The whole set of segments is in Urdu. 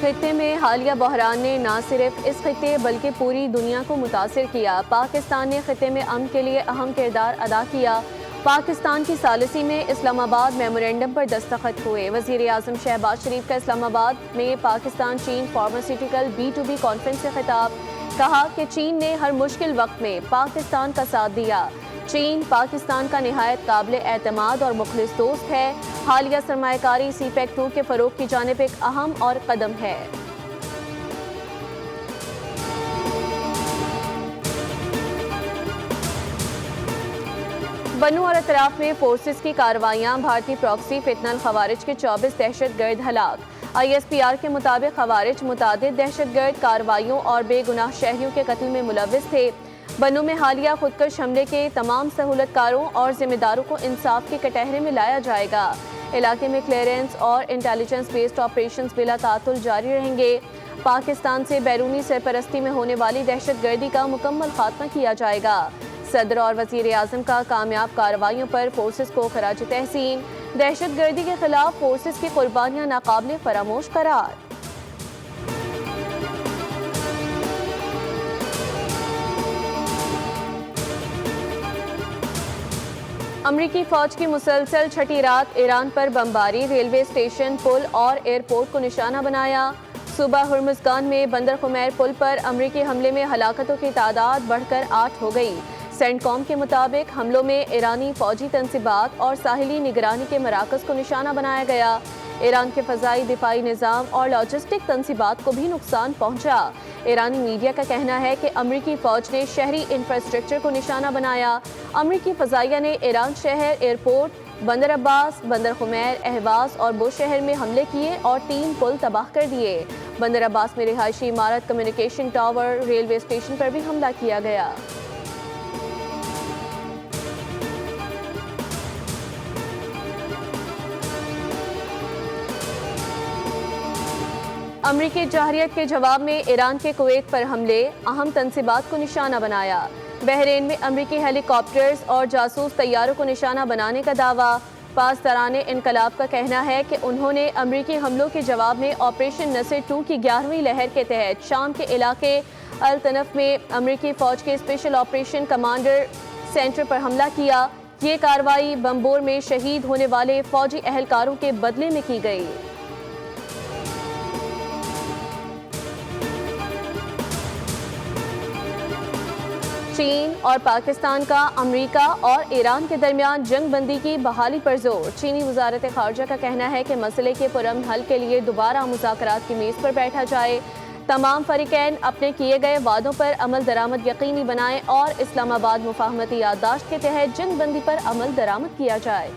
خطے میں حالیہ بحران نے نہ صرف اس خطے بلکہ پوری دنیا کو متاثر کیا۔ پاکستان نے خطے میں امن کے لیے اہم کردار ادا کیا۔ پاکستان کی ثالثی میں اسلام آباد میمورنڈم پر دستخط ہوئے۔ وزیر اعظم شہباز شریف کا اسلام آباد میں پاکستان چین فارماسیوٹیکل B2B کانفرنس سے خطاب، کہا کہ چین نے ہر مشکل وقت میں پاکستان کا ساتھ دیا۔ چین پاکستان کا نہایت قابل اعتماد اور مخلص دوست ہے۔ حالیہ سرمایہ کاری CPEC 2 کے فروغ کی جانب ایک اہم اور قدم ہے۔ بنو اور اطراف میں فورسز کی کارروائیاں، بھارتی پراکسی فتنہ الخوارج کے 24 دہشت گرد ہلاک۔ ISPR کے مطابق خوارج متعدد دہشت گرد کارروائیوں اور بے گناہ شہریوں کے قتل میں ملوث تھے۔ بنو میں حالیہ خودکش حملے کے تمام سہولت کاروں اور ذمہ داروں کو انصاف کے کٹہرے میں لایا جائے گا۔ علاقے میں کلیئرنس اور انٹیلیجنس بیسڈ آپریشنز بلا تعطل جاری رہیں گے۔ پاکستان سے بیرونی سرپرستی میں ہونے والی دہشت گردی کا مکمل خاتمہ کیا جائے گا۔ صدر اور وزیر اعظم کا کامیاب کارروائیوں پر فورسز کو خراج تحسین۔ دہشت گردی کے خلاف فورسز کی قربانیاں ناقابل فراموش قرار۔ امریکی فوج کی مسلسل چھٹی رات ایران پر بمباری، ریلوے اسٹیشن، پل اور ایئرپورٹ کو نشانہ بنایا۔ صوبہ ہرمزگان میں بندر خمیر پل پر امریکی حملے میں ہلاکتوں کی تعداد بڑھ کر 8 ہو گئی۔ سینٹ کام کے مطابق حملوں میں ایرانی فوجی تنصیبات اور ساحلی نگرانی کے مراکز کو نشانہ بنایا گیا۔ ایران کے فضائی دفاعی نظام اور لاجسٹک تنصیبات کو بھی نقصان پہنچا۔ ایرانی میڈیا کا کہنا ہے کہ امریکی فوج نے شہری انفراسٹرکچر کو نشانہ بنایا۔ امریکی فضائیہ نے ایران شہر، ایئرپورٹ، بندر عباس، بندر خمیر، اہواز اور بوشہر میں حملے کیے اور 3 پل تباہ کر دیے۔ بندر عباس میں رہائشی عمارت، کمیونیکیشن ٹاور، ریلوے اسٹیشن پر بھی حملہ کیا گیا۔ امریکی جارحیت کے جواب میں ایران کے کویت پر حملے، اہم تنصیبات کو نشانہ بنایا۔ بحرین میں امریکی ہیلی کاپٹرز اور جاسوس طیاروں کو نشانہ بنانے کا دعویٰ۔ پاسداران انقلاب کا کہنا ہے کہ انہوں نے امریکی حملوں کے جواب میں آپریشن نصر 2 کی 11ویں لہر کے تحت شام کے علاقے التنف میں امریکی فوج کے اسپیشل آپریشن کمانڈر سینٹر پر حملہ کیا۔ یہ کارروائی بمبور میں شہید ہونے والے فوجی اہلکاروں کے بدلے میں کی گئی۔ چین اور پاکستان کا امریکہ اور ایران کے درمیان جنگ بندی کی بحالی پر زور۔ چینی وزارت خارجہ کا کہنا ہے کہ مسئلے کے پرامن حل کے لیے دوبارہ مذاکرات کی میز پر بیٹھا جائے۔ تمام فریقین اپنے کیے گئے وعدوں پر عمل درآمد یقینی بنائیں اور اسلام آباد مفاہمتی یادداشت کے تحت جنگ بندی پر عمل درآمد کیا جائے۔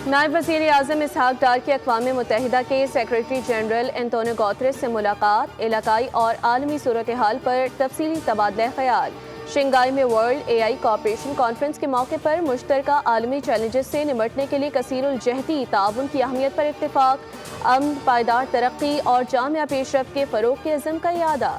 نائب وزیر اعظم اسحاق ڈار کی اقوام متحدہ کے سیکریٹری جنرل انتونیو گوتریس سے ملاقات، علاقائی اور عالمی صورتحال پر تفصیلی تبادلہ خیال۔ شنگھائی میں ورلڈ AI کوآپریشن کانفرنس کے موقع پر مشترکہ عالمی چیلنجز سے نمٹنے کے لیے کثیر الجہتی تعاون کی اہمیت پر اتفاق۔ امن، پائیدار ترقی اور جامع پیش رفت کے فروغ کے عزم کا اعادہ۔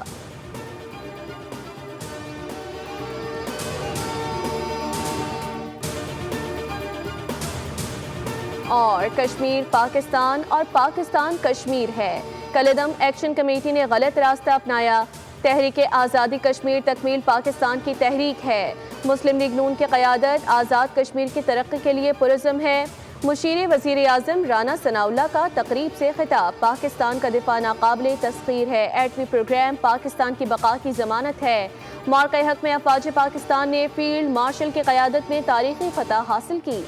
اور کشمیر پاکستان اور پاکستان کشمیر ہے۔ کالعدم ایکشن کمیٹی نے غلط راستہ اپنایا۔ تحریک آزادی کشمیر تکمیل پاکستان کی تحریک ہے۔ مسلم لیگ نون کی قیادت آزاد کشمیر کی ترقی کے لیے پرعزم ہے۔ مشیر وزیر اعظم رانا ثناءاللہ کا تقریب سے خطاب، پاکستان کا دفاع ناقابل تسخیر ہے، ایٹمی پروگرام پاکستان کی بقا کی ضمانت ہے۔ معرکہ حق میں افواج پاکستان نے فیلڈ مارشل کی قیادت میں تاریخی فتح حاصل کی۔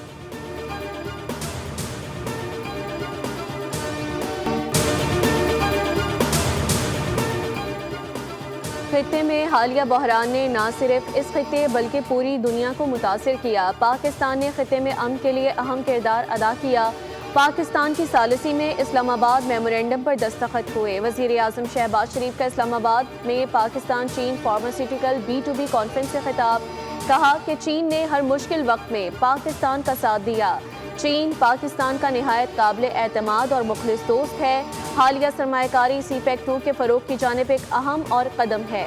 خطے میں حالیہ بحران نے نہ صرف اس خطے بلکہ پوری دنیا کو متاثر کیا۔ پاکستان نے خطے میں امن کے لیے اہم کردار ادا کیا۔ پاکستان کی ثالثی میں اسلام آباد میمورنڈم پر دستخط ہوئے۔ وزیر اعظم شہباز شریف کا اسلام آباد میں پاکستان چین فارماسیوٹیکل B2B کانفرنس سے خطاب، کہا کہ چین نے ہر مشکل وقت میں پاکستان کا ساتھ دیا۔ چین پاکستان کا نہایت قابل اعتماد اور مخلص دوست ہے۔ حالیہ سرمایہ کاری CPEC 2 کے فروغ کی جانب ایک اہم اور قدم ہے۔